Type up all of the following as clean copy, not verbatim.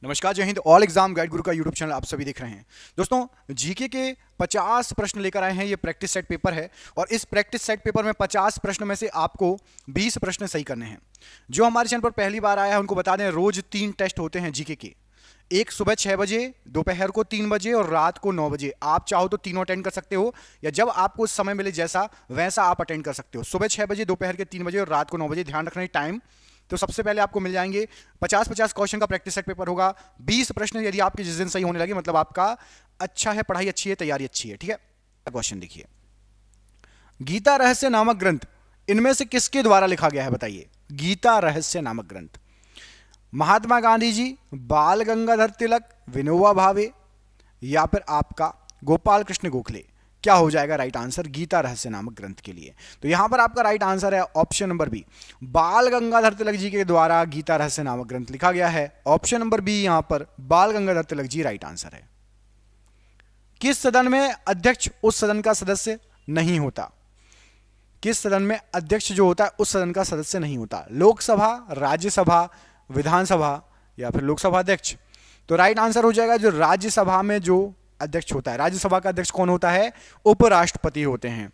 नमस्कार, जय Hind. All exam guide गुरु का यूट्यूब चैनल आप सभी देख रहे हैं। दोस्तों, जीके के 50 प्रश्न लेकर आए हैं। ये प्रैक्टिस सेट पेपर है और इस प्रैक्टिस सेट पेपर में 50 प्रश्न में से आपको 20 प्रश्न सही करने हैं। जो हमारे चैनल पर पहली बार आया है उनको बता दें, रोज 3 टेस्ट होते हैं जीके के। एक सुबह 6 बजे, दोपहर को 3 बजे और रात को 9 बजे। आप चाहो तो तीनों अटेंड कर सकते हो या जब आपको समय मिले जैसा वैसा आप अटेंड कर सकते हो। सुबह 6 बजे, दोपहर के 3 बजे और रात को 9 बजे। ध्यान रखना है टाइम। तो सबसे पहले आपको मिल जाएंगे 50-50 क्वेश्चन का प्रैक्टिस सेट पेपर होगा। 20 प्रश्न यदि आपके जिस दिन सही होने लगे मतलब आपका अच्छा है, पढ़ाई अच्छी है, तैयारी अच्छी है। ठीक है, क्वेश्चन देखिए। गीता रहस्य नामक ग्रंथ इनमें से किसके द्वारा लिखा गया है? बताइए। गीता रहस्य नामक ग्रंथ महात्मा गांधी जी, बाल गंगाधर तिलक, विनोबा भावे या फिर आपका गोपाल कृष्ण गोखले। क्या हो जाएगा राइट आंसर गीता रहस्य नामक ग्रंथ के लिए? तो यहां पर आपका राइट आंसर है ऑप्शन नंबर बी, बाल गंगाधर तिलक जी के द्वारा गीता रहस्य नामक ग्रंथ लिखा गया है। ऑप्शन नंबर बी यहां पर बाल गंगाधर तिलक जी राइट आंसर है। किस सदन में अध्यक्ष उस सदन का सदस्य नहीं होता? किस सदन में अध्यक्ष जो होता है उस सदन का सदस्य नहीं होता? लोकसभा, राज्यसभा, विधानसभा या फिर लोकसभा अध्यक्ष? तो राइट आंसर हो जाएगा जो राज्यसभा में जो अध्यक्ष होता है। राज्यसभा का अध्यक्ष कौन होता है? उपराष्ट्रपति होते हैं।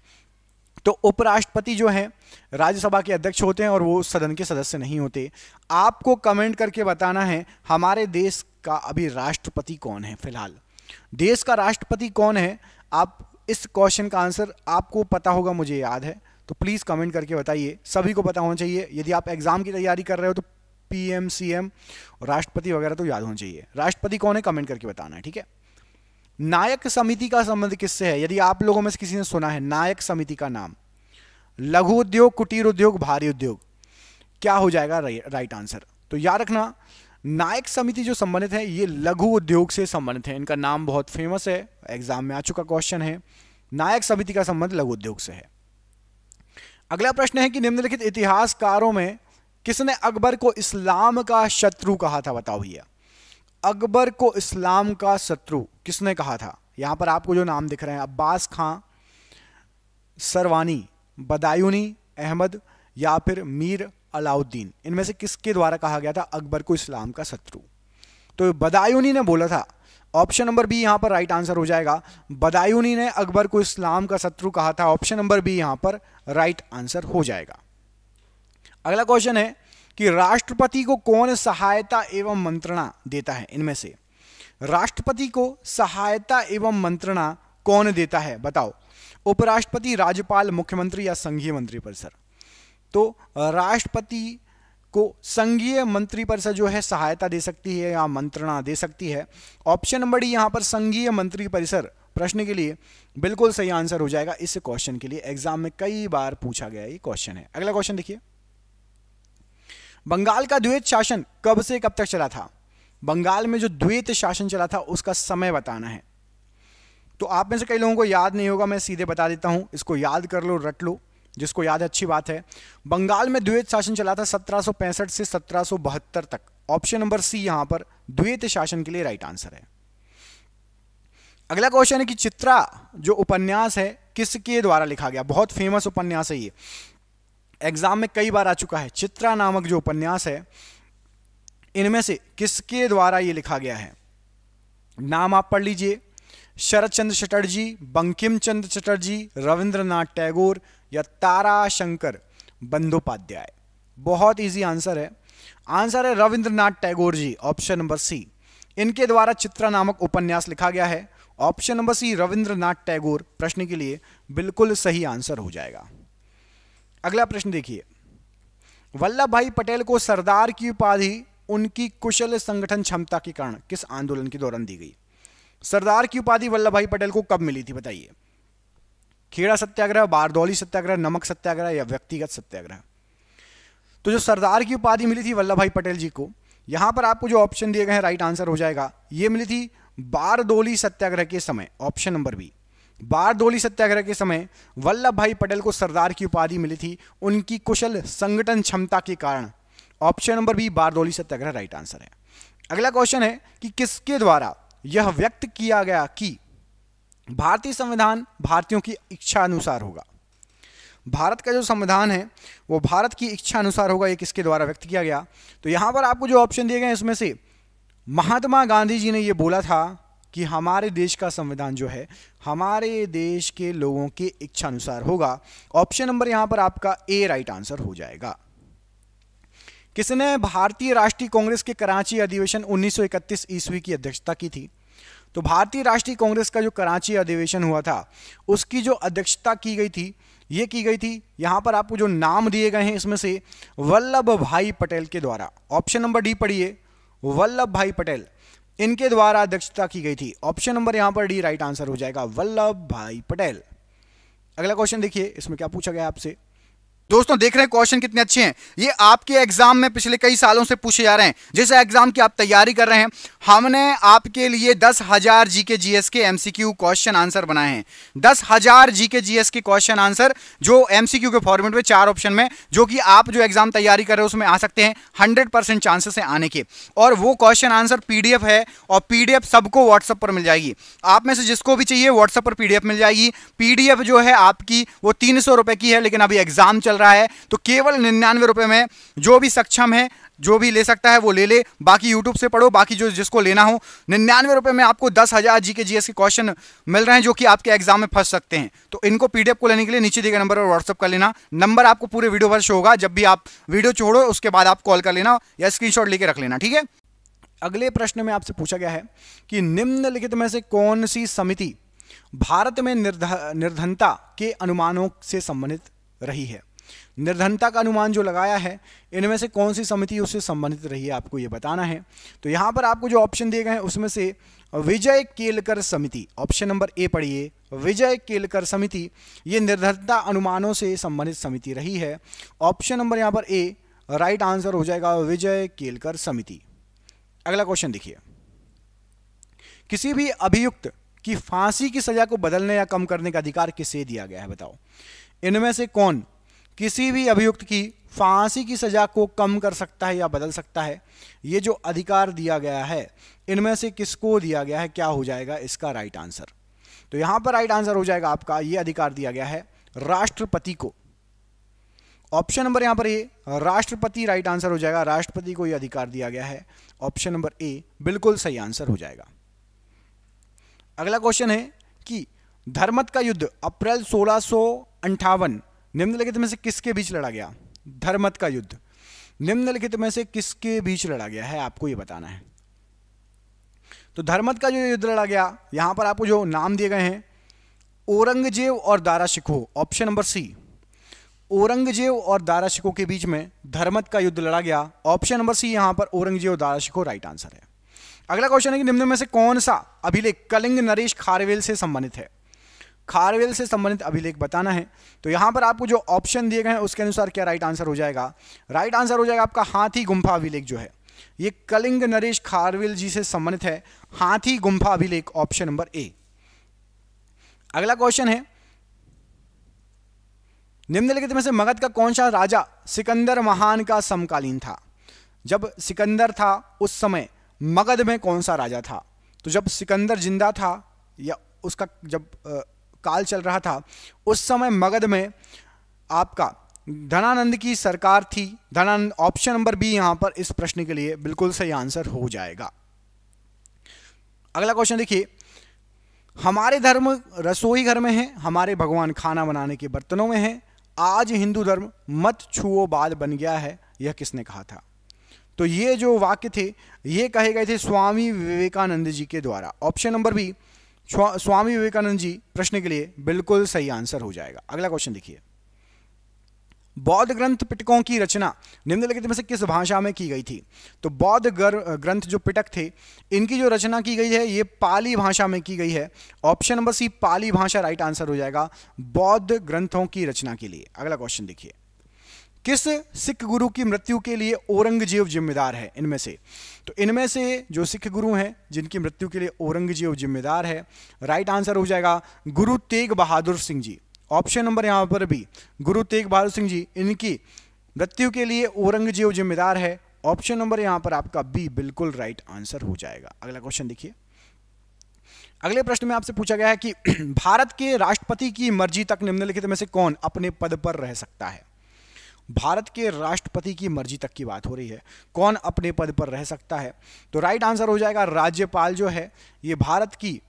तो उपराष्ट्रपति जो है राज्यसभा के अध्यक्ष होते हैं और वो सदन के सदस्य नहीं होते। आपको कमेंट करके बताना है हमारे देश का अभी राष्ट्रपति कौन है। फिलहाल देश का राष्ट्रपति कौन है? आप इस क्वेश्चन का आंसर आपको पता होगा, मुझे याद है, तो प्लीज कमेंट करके बताइए। सभी को पता होना चाहिए। यदि आप एग्जाम की तैयारी कर रहे हो तो पीएम, सीएम, राष्ट्रपति वगैरह तो याद होना चाहिए। राष्ट्रपति कौन है कमेंट करके बताना है, ठीक है। नायक समिति का संबंध किससे है? यदि आप लोगों में से किसी ने सुना है नायक समिति का नाम, लघु उद्योग, कुटीर उद्योग, भारी उद्योग, क्या हो जाएगा राइट आंसर? तो याद रखना नायक समिति जो संबंधित है ये लघु उद्योग से संबंधित है। इनका नाम बहुत फेमस है, एग्जाम में आ चुका क्वेश्चन है। नायक समिति का संबंध लघु उद्योग से है। अगला प्रश्न है कि निम्नलिखित इतिहासकारों में किसने अकबर को इस्लाम का शत्रु कहा था? बताओ भैया। अकबर को इस्लाम का शत्रु किसने कहा था? यहां पर आपको जो नाम दिख रहे हैं, अब्बास खां, सरवानी, बदायूनी, अहमद या फिर मीर अलाउद्दीन, इनमें से किसके द्वारा कहा गया था अकबर को इस्लाम का शत्रु? तो बदायूनी ने बोला था। ऑप्शन नंबर बी यहां पर राइट आंसर हो जाएगा। बदायूनी ने अकबर को इस्लाम का शत्रु कहा था। ऑप्शन नंबर बी यहां पर राइट आंसर हो जाएगा। अगला क्वेश्चन है कि राष्ट्रपति को कौन सहायता एवं मंत्रणा देता है? इनमें से राष्ट्रपति को सहायता एवं मंत्रणा कौन देता है? बताओ। उपराष्ट्रपति, राज्यपाल, मुख्यमंत्री या संघीय मंत्रिपरिषद? तो राष्ट्रपति को संघीय मंत्रिपरिषद जो है सहायता दे सकती है या मंत्रणा दे सकती है। ऑप्शन नंबर डी यहां पर संघीय मंत्रिपरिषद प्रश्न के लिए बिल्कुल सही आंसर हो जाएगा। इस क्वेश्चन के लिए एग्जाम में कई बार पूछा गया ये क्वेश्चन है। अगला क्वेश्चन देखिए। बंगाल का द्वैत शासन कब से कब तक चला था? बंगाल में जो द्वैत शासन चला था उसका समय बताना है। तो आप में से कई लोगों को याद नहीं होगा, मैं सीधे बता देता हूं, इसको याद कर लो, रट लो। जिसको याद है अच्छी बात है। बंगाल में द्वैत शासन चला था 1765 से 1772 तक। ऑप्शन नंबर सी यहां पर द्वैत शासन के लिए राइट आंसर है। अगला क्वेश्चन है कि चित्रा जो उपन्यास है किसके द्वारा लिखा गया? बहुत फेमस उपन्यास है ये, एग्जाम में कई बार आ चुका है। चित्रा नामक जो उपन्यास है इनमें से किसके द्वारा ये लिखा गया है? नाम आप पढ़ लीजिए। शरद चंद्र चटर्जी, बंकिम चंद्र चटर्जी, रविंद्रनाथ टैगोर या ताराशंकर बंदोपाध्याय? बहुत इजी आंसर है। आंसर है Rabindranath Tagore ji, option number C. इनके द्वारा चित्रा नामक उपन्यास लिखा गया है। Option number C Rabindranath Tagore प्रश्न के लिए बिल्कुल सही आंसर हो जाएगा। अगला प्रश्न देखिए। वल्लभ भाई पटेल को सरदार की उपाधि उनकी कुशल संगठन क्षमता के कारण किस आंदोलन के दौरान दी गई? सरदार की उपाधि वल्लभ भाई पटेल को कब मिली थी? बताइए। खेड़ा सत्याग्रह, बारदौली सत्याग्रह, नमक सत्याग्रह या व्यक्तिगत सत्याग्रह? तो जो सरदार की उपाधि मिली थी वल्लभ भाई पटेल जी को, यहां पर आपको जो ऑप्शन दिए गए हैं राइट आंसर हो जाएगा। ये मिली थी बारदौली सत्याग्रह के समय। ऑप्शन नंबर बी, बारदौली सत्याग्रह के समय वल्लभ भाई पटेल को सरदार की उपाधि मिली थी उनकी कुशल संगठन क्षमता के कारण। ऑप्शन नंबर बी बारदौली सत्याग्रह राइट आंसर है। अगला क्वेश्चन है कि किसके द्वारा यह व्यक्त किया गया कि भारतीय संविधान भारतीयों की इच्छा अनुसार होगा? भारत का जो संविधान है वो भारत की इच्छा अनुसार होगा, ये किसके द्वारा व्यक्त किया गया? तो यहां पर आपको जो ऑप्शन दिए गए हैं इसमें से महात्मा गांधी जी ने यह बोला था कि हमारे देश का संविधान जो है हमारे देश के लोगों की इच्छा अनुसार होगा। ऑप्शन नंबर यहां पर आपका ए राइट आंसर हो जाएगा। किसने भारतीय राष्ट्रीय कांग्रेस के कराची अधिवेशन 1931 ईस्वी की अध्यक्षता की थी? तो भारतीय राष्ट्रीय कांग्रेस का जो कराची अधिवेशन हुआ था उसकी जो अध्यक्षता की गई थी, ये की गई थी, यहां पर आपको जो नाम दिए गए हैं इसमें से वल्लभ भाई पटेल के द्वारा। ऑप्शन नंबर डी पढ़िए, वल्लभ भाई पटेल, इनके द्वारा अध्यक्षता की गई थी। ऑप्शन नंबर यहां पर डी राइट आंसर हो जाएगा, वल्लभ भाई पटेल। अगला क्वेश्चन देखिए, इसमें क्या पूछा गया आपसे। दोस्तों देख रहे हैं क्वेश्चन कितने अच्छे हैं, ये आपके एग्जाम में पिछले कई सालों से पूछे जा रहे हैं। जिस एग्जाम की आप तैयारी कर रहे हैं, हमने आपके लिए 10,000 जीके जीएस के एमसीक्यू क्वेश्चन आंसर बनाए हैं। 10,000 जीके जीएस के क्वेश्चन आंसर जो एमसीक्यू के फॉर्मेट में 4 ऑप्शन में, जो कि आप जो एग्जाम तैयारी कर रहे हो उसमें आ सकते हैं, 100% चांसेस है आने के। और वो क्वेश्चन आंसर पीडीएफ है, और पीडीएफ सबको व्हाट्सएप पर मिल जाएगी। आप में से जिसको भी चाहिए व्हाट्सएप पर पीडीएफ मिल जाएगी। पीडीएफ जो है आपकी वो 300 रुपए की है, लेकिन अभी एग्जाम चल रहा है तो केवल 99 रुपए में जो भी सक्षम है, जो भी ले सकता है वो ले ले, बाकी यूट्यूब से पढ़ो, बाकी जो जिसको लेना हो 99 रुपए में आपको 10,000 जीके जीएस के क्वेश्चन मिल रहे हैं जो कि आपके एग्जाम में फंस सकते हैं। तो इनको पीडीएफ को लेने के लिए नीचे दिए गए नंबर पर व्हाट्सएप कर लेना। नंबर आपको पूरे वीडियो पर शो होगा, जब भी आप वीडियो छोड़ो उसके बाद आप कॉल कर लेना या स्क्रीनशॉट लेके रख लेना, ठीक है। अगले प्रश्न में आपसे पूछा गया है कि निम्नलिखित में से कौन सी समिति भारत में निर्धनता के अनुमानों से संबंधित रही है? निर्धनता का अनुमान जो लगाया है इनमें से कौन सी समिति उससे संबंधित रही है, आपको यह बताना है। तो यहां पर आपको जो ऑप्शन दिए गए हैं उसमें से विजय केलकर समिति, ऑप्शन नंबर ए पढ़िए, विजय केलकर समिति, ये निर्धनता अनुमानों से संबंधित समिति रही है। ऑप्शन नंबर यहां पर ए राइट आंसर हो जाएगा, विजय केलकर समिति। अगला क्वेश्चन देखिए, किसी भी अभियुक्त की फांसी की सजा को बदलने या कम करने का अधिकार किसे दिया गया है, बताओ। इनमें से कौन किसी भी अभियुक्त की फांसी की सजा को कम कर सकता है या बदल सकता है? ये जो अधिकार दिया गया है इनमें से किसको दिया गया है, क्या हो जाएगा इसका राइट आंसर? तो यहां पर राइट आंसर हो जाएगा आपका, ये अधिकार दिया गया है राष्ट्रपति को। ऑप्शन नंबर यहां पर ए राष्ट्रपति राइट आंसर हो जाएगा, राष्ट्रपति को यह अधिकार दिया गया है। ऑप्शन नंबर ए बिल्कुल सही आंसर हो जाएगा। अगला क्वेश्चन है कि धर्मत का युद्ध अप्रैल 1658 निम्नलिखित में से किसके बीच लड़ा गया? धर्मत का युद्ध निम्नलिखित में से किसके बीच लड़ा गया है, आपको यह बताना है। तो धर्मत का जो युद्ध लड़ा गया, यहां पर आपको जो नाम दिए गए हैं औरंगजेब और Dara Shikoh, option number C, Aurangzeb और दारा शिकोह के बीच में धर्मत का युद्ध लड़ा गया। ऑप्शन नंबर सी यहां पर औरंगजेब और दारा शिकोह राइट आंसर है। अगला क्वेश्चन है कि निम्न में से कौन सा अभिलेख कलिंग नरेश खारवेल से संबंधित है? खारवेल से संबंधित अभिलेख बताना है। तो यहां पर आपको जो ऑप्शन दिए गए हैं उसके अनुसार क्या राइट आंसर हो जाएगा? राइट आंसर हो जाएगा आपका हाथी गुम्फा अभिलेख जो है ये कलिंग नरेश खारवेल जी से संबंधित है, हाथी गुम्फा अभिलेख, ऑप्शन नंबर ए। अगला क्वेश्चन है निम्नलिखित में से मगध का कौन सा राजा सिकंदर महान का समकालीन था? जब सिकंदर था उस समय मगध में कौन सा राजा था? तो जब सिकंदर जिंदा था या उसका जब काल चल रहा था उस समय मगध में आपका धनानंद की सरकार थी। धनानंद, ऑप्शन नंबर बी यहां पर इस प्रश्न के लिए बिल्कुल सही आंसर हो जाएगा। अगला क्वेश्चन देखिए, हमारे धर्म रसोई घर में है, हमारे भगवान खाना बनाने के बर्तनों में है, आज हिंदू धर्म मत छुओ बाद बन गया है, यह किसने कहा था? तो ये जो वाक्य थे ये कहे गए थे स्वामी विवेकानंद जी के द्वारा। Option number B Swami Vivekananda ji प्रश्न के लिए बिल्कुल सही आंसर हो जाएगा। अगला क्वेश्चन देखिए, बौद्ध ग्रंथ पिटकों की रचना निम्नलिखित में से किस भाषा में की गई थी? तो बौद्ध ग्रंथ जो पिटक थे इनकी जो रचना की गई है ये पाली भाषा में की गई है। ऑप्शन नंबर सी पाली भाषा राइट आंसर हो जाएगा बौद्ध ग्रंथों की रचना के लिए। अगला क्वेश्चन देखिए, किस सिख गुरु की मृत्यु के लिए औरंगजेब जिम्मेदार है? इनमें से, तो इनमें से जो सिख गुरु हैं जिनकी मृत्यु के लिए औरंगजेब जिम्मेदार है, राइट आंसर हो जाएगा गुरु तेग बहादुर सिंह जी। ऑप्शन नंबर यहां पर भी गुरु तेग बहादुर सिंह जी, इनकी मृत्यु के लिए औरंगजेब जिम्मेदार है। ऑप्शन नंबर यहां पर आपका बी बिल्कुल राइट आंसर हो जाएगा। अगला क्वेश्चन देखिए, अगले प्रश्न में आपसे पूछा गया है कि भारत के राष्ट्रपति की मर्जी तक निम्नलिखित में से कौन अपने पद पर रह सकता है? भारत के राष्ट्रपति की मर्जी तक की बात हो रही है, कौन अपने पद पर रह सकता है? तो राइट आंसर हो जाएगा राज्यपाल जो है ये भारत की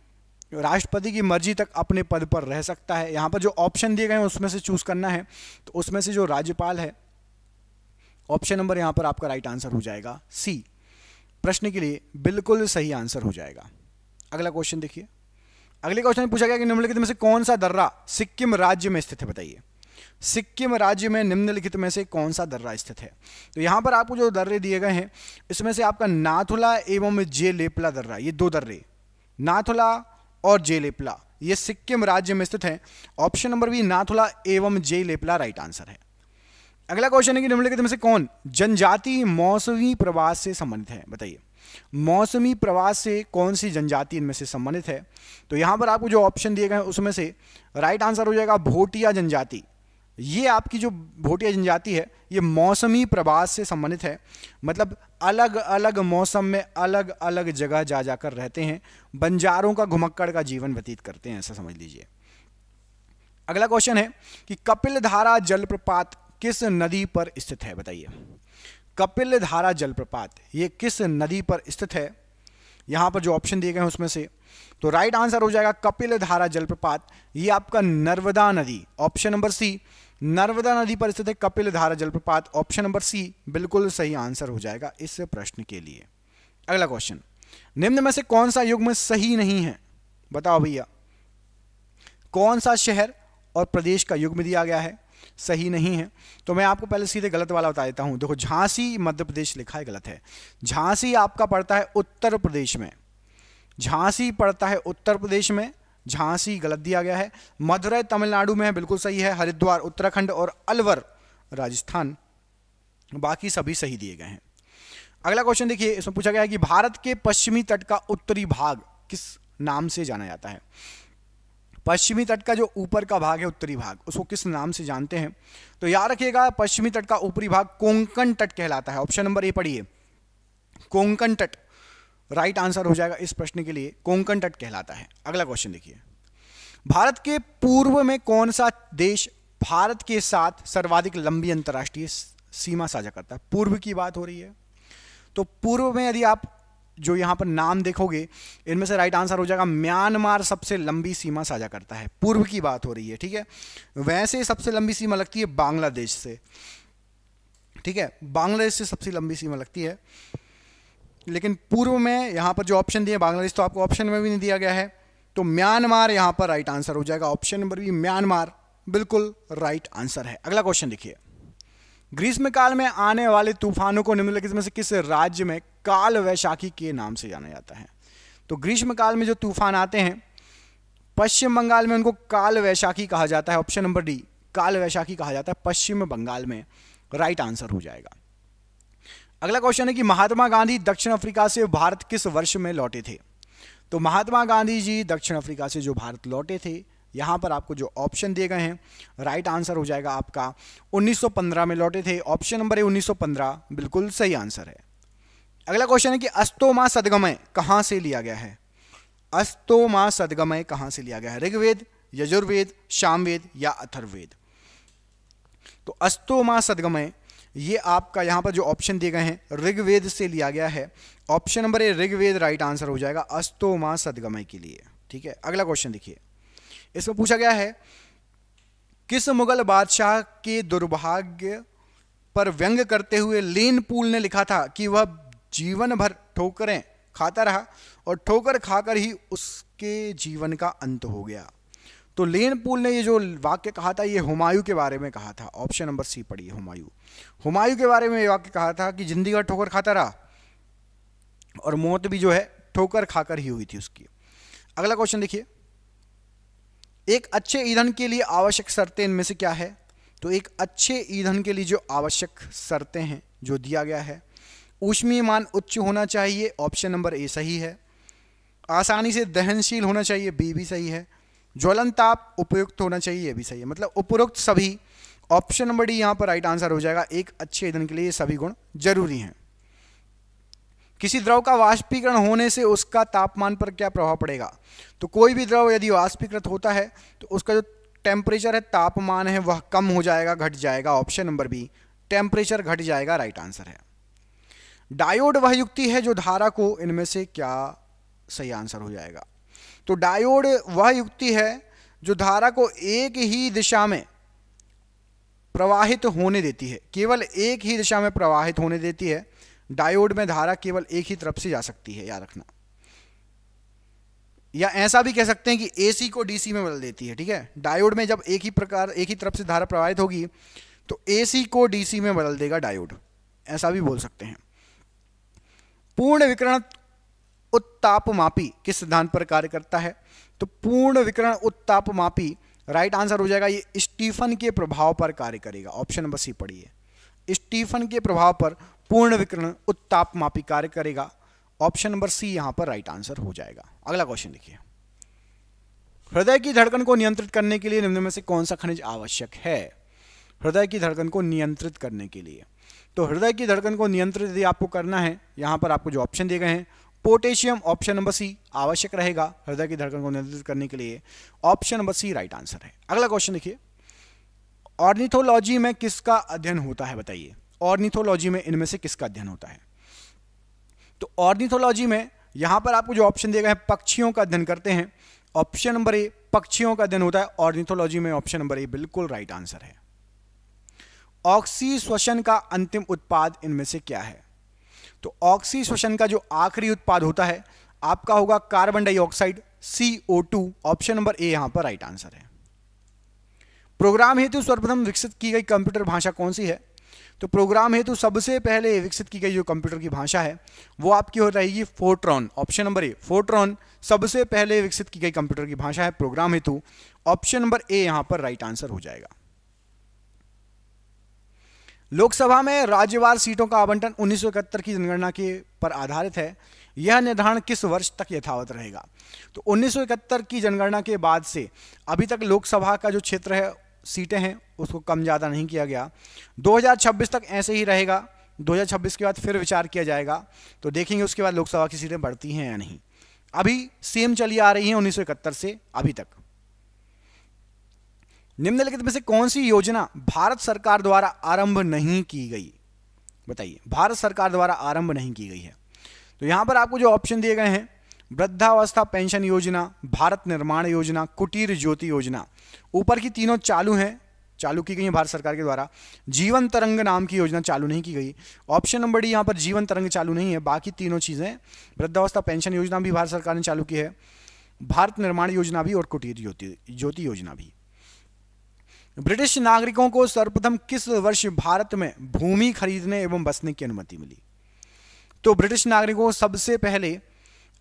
राष्ट्रपति की मर्जी तक अपने पद पर रह सकता है। यहां पर जो ऑप्शन दिए गए हैं उसमें से चूज करना है, तो उसमें से जो राज्यपाल है ऑप्शन नंबर यहां पर आपका राइट आंसर हो जाएगा सी, प्रश्न के लिए बिल्कुल सही आंसर हो जाएगा। अगला क्वेश्चन देखिए, अगले क्वेश्चन में पूछा गया कि निम्नलिखित में से कौन सा दर्रा सिक्किम राज्य में स्थित है? बताइए, सिक्किम राज्य में निम्नलिखित में से कौन सा दर्रा स्थित है? तो यहां पर आपको जो दर्रे दिए गए हैं इसमें से आपका नाथुला एवं जेलेपला दर्रा, ये दो दर्रे नाथुला और जेलेपला ये सिक्किम राज्य में स्थित है। ऑप्शन नंबर बी नाथुला एवं जेलेपला राइट आंसर है। अगला क्वेश्चन है कि निम्नलिखित में से कौन जनजाति मौसमी प्रवास से संबंधित है? बताइए, मौसमी प्रवास से कौन सी जनजाति इनमें से संबंधित है? तो यहां पर आपको जो ऑप्शन दिए गए हैं उसमें से राइट आंसर हो जाएगा भोटिया जनजाति। ये आपकी जो भोटिया जनजाति है ये मौसमी प्रवास से संबंधित है, मतलब अलग अलग मौसम में अलग अलग जगह जा जाकर रहते हैं, बंजारों का घुमक्कड़ का जीवन व्यतीत करते हैं, ऐसा समझ लीजिए। अगला क्वेश्चन है कि कपिलधारा जलप्रपात किस नदी पर स्थित है? बताइए, कपिलधारा जलप्रपात ये किस नदी पर स्थित है? यहां पर जो ऑप्शन दिए गए हैं उसमें से तो राइट आंसर हो जाएगा कपिलधारा जलप्रपात, ये आपका नर्मदा नदी, ऑप्शन नंबर सी नर्मदा नदी पर स्थित है कपिलधारा जलप्रपात। ऑप्शन नंबर सी बिल्कुल सही आंसर हो जाएगा इस प्रश्न के लिए। अगला क्वेश्चन, निम्न में से कौन सा युग्म सही नहीं है? बताओ भैया, कौन सा शहर और प्रदेश का युग्म दिया गया है सही नहीं है? तो मैं आपको पहले सीधे गलत वाला बता देता हूं। देखो, झांसी मध्य प्रदेश लिखा है, गलत है। झांसी आपका पड़ता है उत्तर प्रदेश में, झांसी पड़ता है उत्तर प्रदेश में, झांसी गलत दिया गया है। मदुरै तमिलनाडु में है, बिल्कुल सही है। हरिद्वार उत्तराखंड और अलवर राजस्थान, बाकी सभी सही दिए गए हैं। अगला क्वेश्चन देखिए, इसमें पूछा गया है कि भारत के पश्चिमी तट का उत्तरी भाग किस नाम से जाना जाता है? पश्चिमी तट का जो ऊपर का भाग है उत्तरी भाग, उसको किस नाम से जानते हैं? तो याद रखिएगा, पश्चिमी तट का ऊपरी भाग कोंकण तट कहलाता है। ऑप्शन नंबर ए पढ़िए, कोंकण तट राइट आंसर हो जाएगा इस प्रश्न के लिए, कोंकण तट कहलाता है। अगला क्वेश्चन देखिए, भारत के पूर्व में कौन सा देश भारत के साथ सर्वाधिक लंबी अंतर्राष्ट्रीय सीमा साझा करता है? पूर्व की बात हो रही है, तो पूर्व में यदि आप जो यहां पर नाम देखोगे इनमें से राइट आंसर हो जाएगा म्यांमार सबसे लंबी सीमा साझा करता है। पूर्व की बात हो रही है, ठीक है। वैसे सबसे लंबी सीमा लगती है बांग्लादेश से, ठीक है, बांग्लादेश से सबसे लंबी सीमा लगती है, लेकिन पूर्व में यहां पर जो ऑप्शन दिए बांग्लादेश तो आपको ऑप्शन में भी नहीं दिया गया है, तो म्यांमार यहां पर राइट आंसर हो जाएगा। ऑप्शन नंबर बी म्यांमार बिल्कुल राइट आंसर है। अगला क्वेश्चन देखिए, ग्रीष्मकाल में आने वाले तूफानों को निम्नलिखित में से किस राज्य में काल वैशाखी के नाम से जाना जाता है? तो ग्रीष्मकाल में जो तूफान आते हैं पश्चिम बंगाल में उनको काल वैशाखी कहा जाता है। ऑप्शन नंबर डी काल वैशाखी कहा जाता है पश्चिम बंगाल में, राइट आंसर हो जाएगा। अगला क्वेश्चन है कि महात्मा गांधी दक्षिण अफ्रीका से भारत किस वर्ष में लौटे थे? तो महात्मा गांधी जी दक्षिण अफ्रीका से जो भारत लौटे थे, यहां पर आपको जो ऑप्शन दिए गए हैं राइट आंसर हो जाएगा आपका 1915 में लौटे थे। ऑप्शन नंबर ए 1915 बिल्कुल सही आंसर है। अगला क्वेश्चन है कि अस्तोमा सदगमय कहां से लिया गया है? अस्तोमा सदगमय कहां से लिया गया है? ऋग्वेद, यजुर्वेद, सामवेद या अथर्ववेद? तो अस्तोमा सदगमय ये आपका यहां पर जो ऑप्शन दिए गए हैं ऋग्वेद से लिया गया है। Option number A Rigveda right answer हो जाएगा अस्तोमा सदगमय के लिए, ठीक है। अगला क्वेश्चन देखिए, इसमें पूछा गया है किस मुगल बादशाह के दुर्भाग्य पर व्यंग करते हुए लेन पूल ने लिखा था कि वह जीवन भर ठोकरें खाता रहा और ठोकर खाकर ही उसके जीवन का अंत हो गया? तो लेन पूल ने ये जो वाक्य कहा था ये हुमायूं के बारे में कहा था। ऑप्शन नंबर सी पढ़िए, हुमायूं। हुमायूं के बारे में ये वाक्य कहा था कि जिंदगी भर ठोकर खाता रहा और मौत भी जो है ठोकर खाकर ही हुई थी उसकी। अगला क्वेश्चन देखिए, एक अच्छे ईंधन के लिए आवश्यक शर्तें इनमें से क्या है? तो एक अच्छे ईंधन के लिए जो आवश्यक शर्तें हैं जो दिया गया है, ऊष्मीय मान उच्च होना चाहिए, ऑप्शन नंबर ए सही है। आसानी से दहनशील होना चाहिए, बी भी सही है। ज्वलन ताप उपयुक्त होना चाहिए, ये भी सही है। मतलब उपरोक्त सभी, ऑप्शन नंबर डी यहां पर राइट आंसर हो जाएगा। एक अच्छे ईंधन के लिए ये सभी गुण जरूरी हैं। किसी द्रव का वाष्पीकरण होने से उसका तापमान पर क्या प्रभाव पड़ेगा? तो कोई भी द्रव यदि वाष्पीकृत होता है तो उसका जो टेम्परेचर है, तापमान है, वह कम हो जाएगा, घट जाएगा। ऑप्शन नंबर बी टेम्परेचर घट जाएगा, राइट आंसर है। डायोड वह युक्ति है जो धारा को, इनमें से क्या सही आंसर हो जाएगा? तो डायोड वह युक्ति है जो धारा को एक ही दिशा में प्रवाहित होने देती है, केवल एक ही दिशा में प्रवाहित होने देती है। डायोड में धारा केवल एक ही तरफ से जा सकती है, याद रखना। या ऐसा भी कह सकते हैं कि एसी को डीसी में बदल देती है, ठीक है। डायोड में जब एक ही तरफ से धारा प्रवाहित होगी तो एसी को डीसी में बदल देगा डायोड, ऐसा भी बोल सकते हैं। पूर्ण विकिरण उत्तापमापी किस सिद्धांत पर कार्य करता है? तो पूर्ण विकिरण उत्तापमापी, राइट आंसर हो जाएगा, ये स्टीफन के प्रभाव पर कार्य करेगा। ऑप्शन नंबर सी पढ़िए, स्टीफन के प्रभाव पर पूर्ण विकिरण उत्तापमापी कार्य करेगा। ऑप्शन नंबर सी यहां पर राइट आंसर हो जाएगा। अगला क्वेश्चन देखिए, हृदय की धड़कन को नियंत्रित करने के लिए निम्न में से कौन सा खनिज आवश्यक है? हृदय की धड़कन को नियंत्रित करने के लिए, तो हृदय की धड़कन को नियंत्रित यदि आपको करना है, यहां पर आपको जो ऑप्शन दिए गए हैं, पोटेशियम ऑप्शन नंबर सी आवश्यक रहेगा हृदय की धड़कन को नियंत्रित करने के लिए। Option number C right answer है। अगला क्वेश्चन देखिए, ऑर्निथोलॉजी में किसका अध्ययन होता है? बताइए, ऑर्निथोलॉजी में इनमें से किसका अध्ययन होता है? तो ऑर्निथोलॉजी में यहां पर आपको जो ऑप्शन दिए गए हैं, पक्षियों का अध्ययन करते हैं। ऑप्शन नंबर ए पक्षियों का अध्ययन होता है ऑर्निथोलॉजी में। ऑप्शन नंबर ए बिल्कुल राइट आंसर है। ऑक्सी श्वसन का अंतिम उत्पाद इनमें से क्या है? तो ऑक्सी श्वसन का जो आखिरी उत्पाद होता है आपका होगा carbon dioxide, CO2। Option number ए यहां पर राइट आंसर है। प्रोग्राम हेतु सर्वप्रथम विकसित की गई कंप्यूटर भाषा कौन सी है? तो प्रोग्राम हेतु सबसे पहले विकसित की गई जो कंप्यूटर की भाषा है वो आपकी हो रहेगी फोर्ट्रॉन। ऑप्शन नंबर ए फोर्ट्रॉन सबसे पहले विकसित की गई कंप्यूटर की भाषा है प्रोग्राम हेतु। ऑप्शन नंबर ए यहां पर राइट आंसर हो जाएगा। लोकसभा में राज्यवार सीटों का आवंटन 1971 की जनगणना के पर आधारित है। यह निर्धारण किस वर्ष तक यथावत रहेगा? तो 1971 की जनगणना के बाद से अभी तक लोकसभा का जो क्षेत्र है, सीटें हैं, उसको कम ज़्यादा नहीं किया गया। 2026 तक ऐसे ही रहेगा। 2026 के बाद फिर विचार किया जाएगा, तो देखेंगे उसके बाद लोकसभा की सीटें बढ़ती हैं या नहीं। अभी सेम चली आ रही हैं 1971 से अभी तक। निम्नलिखित में से कौन सी योजना भारत सरकार द्वारा आरंभ नहीं की गई? बताइए, भारत सरकार द्वारा आरंभ नहीं की गई है। तो यहां पर आपको जो ऑप्शन दिए गए हैं, वृद्धावस्था पेंशन योजना, भारत निर्माण योजना, कुटीर ज्योति योजना, ऊपर की तीनों चालू हैं, चालू की गई है भारत सरकार के द्वारा। जीवन तरंग नाम की योजना चालू नहीं की गई। ऑप्शन नंबर डी यहां पर जीवन तरंग चालू नहीं है। बाकी तीनों चीजें, वृद्धावस्था पेंशन योजना भी भारत सरकार ने चालू की है, भारत निर्माण योजना भी और कुटीर ज्योति योजना भी। ब्रिटिश नागरिकों को सर्वप्रथम किस वर्ष भारत में भूमि खरीदने एवं बसने की अनुमति मिली? तो ब्रिटिश नागरिकों को सबसे पहले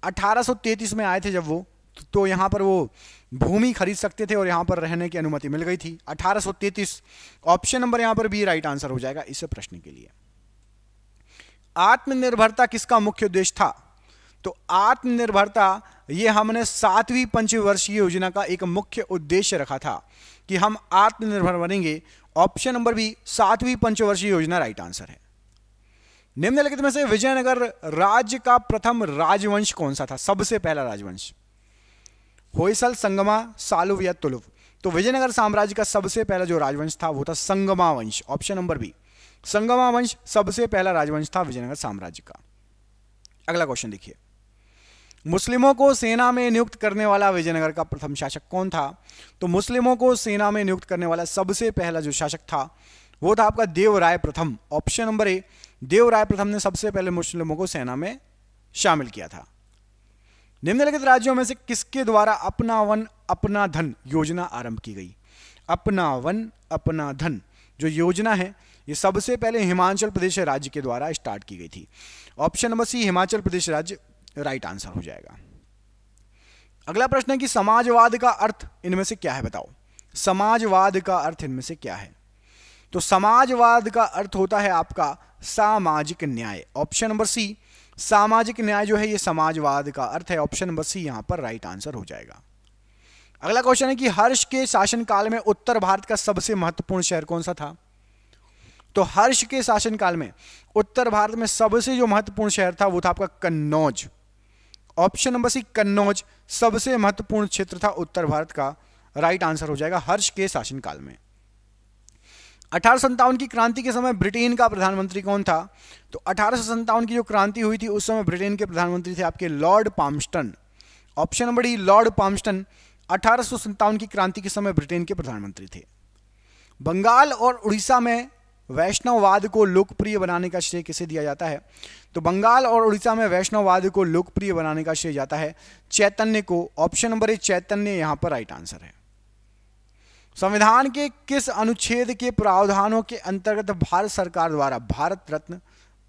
1833 में आए थे जब वो, तो यहां पर वो भूमि खरीद सकते थे और यहां पर रहने की अनुमति मिल गई थी 1833। ऑप्शन नंबर यहां पर बी राइट आंसर हो जाएगा इस प्रश्न के लिए। आत्मनिर्भरता किसका मुख्य उद्देश्य था? तो आत्मनिर्भरता ये हमने 7वीं पंचवर्षीय योजना का एक मुख्य उद्देश्य रखा था कि हम आत्मनिर्भर बनेंगे। ऑप्शन नंबर बी 7वीं पंचवर्षीय योजना राइट आंसर है। निम्नलिखित में से विजयनगर राज्य का प्रथम राजवंश कौन सा था? सबसे पहला राजवंश होयसल, संगमा, सालुव या तुलुव? तो विजयनगर साम्राज्य का सबसे पहला जो राजवंश था वो था संगमा वंश। ऑप्शन नंबर बी संगमा वंश सबसे पहला राजवंश था विजयनगर साम्राज्य का। अगला क्वेश्चन देखिए, मुस्लिमों को सेना में नियुक्त करने वाला विजयनगर का प्रथम शासक कौन था? तो मुस्लिमों को सेना में नियुक्त करने वाला सबसे पहला जो शासक था वो था आपका देवराय प्रथम। ऑप्शन नंबर ए देवराय प्रथम ने सबसे पहले मुस्लिमों को सेना में शामिल किया था। निम्नलिखित राज्यों में से किसके द्वारा अपना वन अपना धन योजना आरंभ की गई? अपना वन अपना धन जो योजना है ये सबसे पहले हिमाचल प्रदेश राज्य के द्वारा स्टार्ट की गई थी। ऑप्शन नंबर सी हिमाचल प्रदेश राज्य राइट आंसर हो जाएगा। अगला प्रश्न है कि समाजवाद का अर्थ इनमें से क्या है? बताओ, समाजवाद का अर्थ इनमें से क्या है? तो समाजवाद का अर्थ होता है आपका सामाजिक न्याय। ऑप्शन नंबर सी सामाजिक न्याय जो है ये समाजवाद का अर्थ है। ऑप्शन नंबर सी यहां पर राइट आंसर हो जाएगा। अगला क्वेश्चन है कि हर्ष के शासनकाल में उत्तर भारत का सबसे महत्वपूर्ण शहर कौन सा था? तो हर्ष के शासनकाल में उत्तर भारत में सबसे जो महत्वपूर्ण शहर था वो था आपका कन्नौज। ऑप्शन नंबर सी कन्नौज सबसे महत्वपूर्ण क्षेत्र था उत्तर भारत का, राइट आंसर हो जाएगा हर्ष के शासनकाल में। 1857 की क्रांति के समय ब्रिटेन का प्रधानमंत्री कौन था? तो 1857 की जो क्रांति हुई थी उस समय ब्रिटेन के प्रधानमंत्री थे आपके Lord Palmerston. Option number D Lord Palmerston 1857 की क्रांति के समय ब्रिटेन के प्रधानमंत्री थे। बंगाल और उड़ीसा में वैष्णववाद को लोकप्रिय बनाने का श्रेय किसे दिया जाता है? तो बंगाल और उड़ीसा में वैष्णववाद को लोकप्रिय बनाने का श्रेय जाता है चैतन्य को। ऑप्शन नंबर ए चैतन्य यहां पर राइट आंसर है। संविधान के किस अनुच्छेद के प्रावधानों के अंतर्गत भारत सरकार द्वारा भारत रत्न,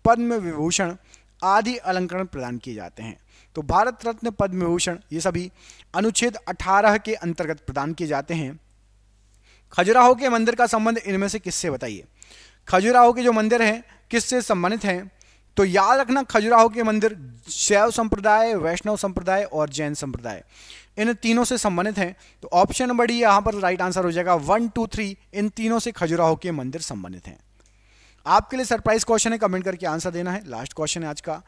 पद्म विभूषण आदि अलंकरण प्रदान किए जाते हैं? तो भारत रत्न, पद्म विभूषण ये सभी अनुच्छेद 18 के अंतर्गत प्रदान किए जाते हैं। खजुराहो के मंदिर का संबंध इनमें से किससे बताइए? खजुराहो के जो मंदिर हैं किससे संबंधित हैं? तो याद रखना खजुराहो के मंदिर शैव संप्रदाय, वैष्णव संप्रदाय और जैन संप्रदाय इन तीनों से संबंधित हैं। तो ऑप्शन नंबर डी यहां पर राइट आंसर हो जाएगा। 1, 2, 3 इन तीनों से खजुराहो के मंदिर संबंधित हैं। आपके लिए सरप्राइज क्वेश्चन है, कमेंट करके आंसर देना है। लास्ट क्वेश्चन है आज का।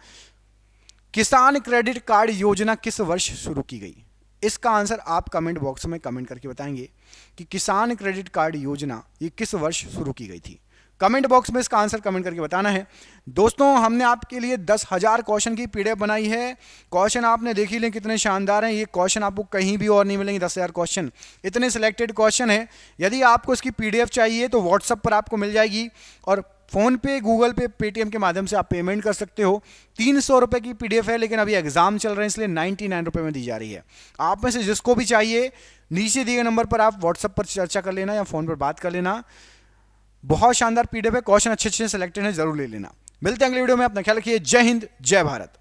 किसान क्रेडिट कार्ड योजना किस वर्ष शुरू की गई? इसका आंसर आप कमेंट बॉक्स में कमेंट करके बताएंगे कि किसान क्रेडिट कार्ड योजना ये किस वर्ष शुरू की गई थी। कमेंट बॉक्स में इसका आंसर कमेंट करके बताना है। दोस्तों हमने आपके लिए 10,000 क्वेश्चन की पीडीएफ बनाई है। क्वेश्चन आपने देख ही लें कितने शानदार हैं। ये क्वेश्चन आपको कहीं भी और नहीं मिलेंगे। 10,000 क्वेश्चन, इतने सिलेक्टेड क्वेश्चन है। यदि आपको इसकी पीडीएफ चाहिए तो व्हाट्सएप पर आपको मिल जाएगी और फ़ोन पे, गूगल पे, पेटीएम के माध्यम से आप पेमेंट कर सकते हो। 300 रुपये की पीडीएफ है, लेकिन अभी एग्जाम चल रहे हैं इसलिए 99 रुपये में दी जा रही है। आप में से जिसको भी चाहिए नीचे दिए गए नंबर पर आप व्हाट्सएप पर चर्चा कर लेना या फ़ोन पर बात कर लेना। बहुत शानदार पीडीएफ है, क्वेश्चन अच्छे अच्छे सेलेक्टेड हैं, जरूर ले लेना। मिलते हैं अगले वीडियो में, अपना ख्याल रखिए। जय हिंद, जय भारत।